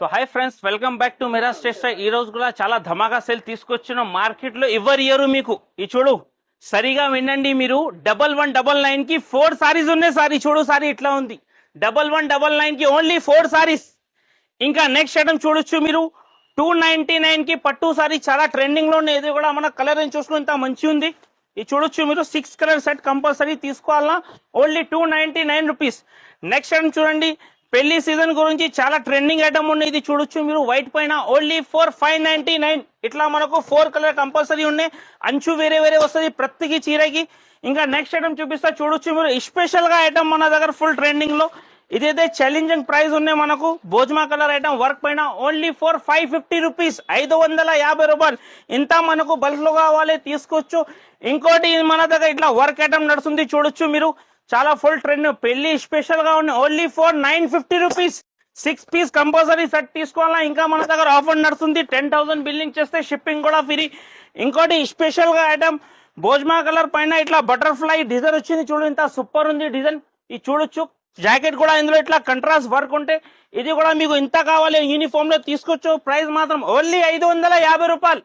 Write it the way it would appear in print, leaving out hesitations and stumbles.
So hi friends, welcome back to Mira station. ఈ రోజు కూడా చాలా ధమాకా సేల్ తీసుకొచ్చిన మార్కెట్ లో ఎవరి ఇయర్ మీకు ఈ చూడు సరిగా వినండి. మీరు 1199 కి 4 సారీస్ ఉన్నాయి. సారీ చూడు, సారీ ఇట్లా ఉంది. 1199 కి ఓన్లీ 4 సారీస్. ఇంకా నెక్స్ట్ ఐటమ్ చూడొచ్చు మీరు 299 కి పట్టు సారీ, చాలా ట్రెండింగ్ లో ఉంది. ఇది కూడా మన కలర్ చూసుకుని ఇంత మంచి ఉంది. ఇది చూడొచ్చు మీరు 6 కలర్ సెట్ కంపల్సరీ తీసుకోవాలన్నా ఓన్లీ 299 రూపీస్. నెక్స్ట్ ఐటమ్ చూడండి, పెళ్లి సీజన్ గురించి చాలా ట్రెండింగ్ ఐటమ్ ఉన్నాయి. ఇది చూడొచ్చు మీరు వైట్ పైన ఓన్లీ 599. ఇట్లా మనకు 4 కలర్ కంపల్సరీ ఉన్నాయి. అంచు వేరే వేరే వస్తుంది ప్రతికి చీరకి. ఇంకా నెక్స్ట్ ఐటమ్ చూపిస్తా చూడొచ్చు మీరు. స్పెషల్ గా ఐటమ్ మన దగ్గర ఫుల్ ట్రెండింగ్ లో ఇదైతే ఛాలెంజింగ్ ప్రైస్ ఉన్నాయి మనకు. భోజ్మా కలర్ ఐటమ్ వర్క్ పైన ఓన్లీ 550 రూపీస్, 550 రూపాయలు. ఇంత మనకు బల్క్ లో కావాలి తీసుకోవచ్చు. ఇంకోటి మన దగ్గర ఇట్లా వర్క్ ఐటమ్ నడుస్తుంది చూడొచ్చు మీరు. చాలా ఫుల్ ట్రెండ్ పెళ్లి స్పెషల్ గా ఉన్నాయి. Only 950 rupees. 6 pieces compulsory set తీసుకోవాలా. ఇంకా మన దగ్గర ఆఫర్ నడుస్తుంది. 10,000 బిల్లింగ్ చేస్తే షిప్పింగ్ కూడా ఫ్రీ. ఇంకోటి స్పెషల్ గా ఐటమ్ భోజ్మా కలర్ పైన ఇట్లా బటర్ఫ్లై డిజైన్ వచ్చింది చూడు, ఇంత సూపర్ ఉంది డిజైన్. ఇది చూడొచ్చు. జాకెట్ కూడా ఇందులో ఇట్లా కంట్రాస్ట్ వర్క్ ఉంటే ఇది కూడా మీకు ఇంత కావాలి యూనిఫామ్ లో తీసుకోవచ్చు. ప్రైస్ మాత్రం ఓన్లీ 550 రూపాయలు.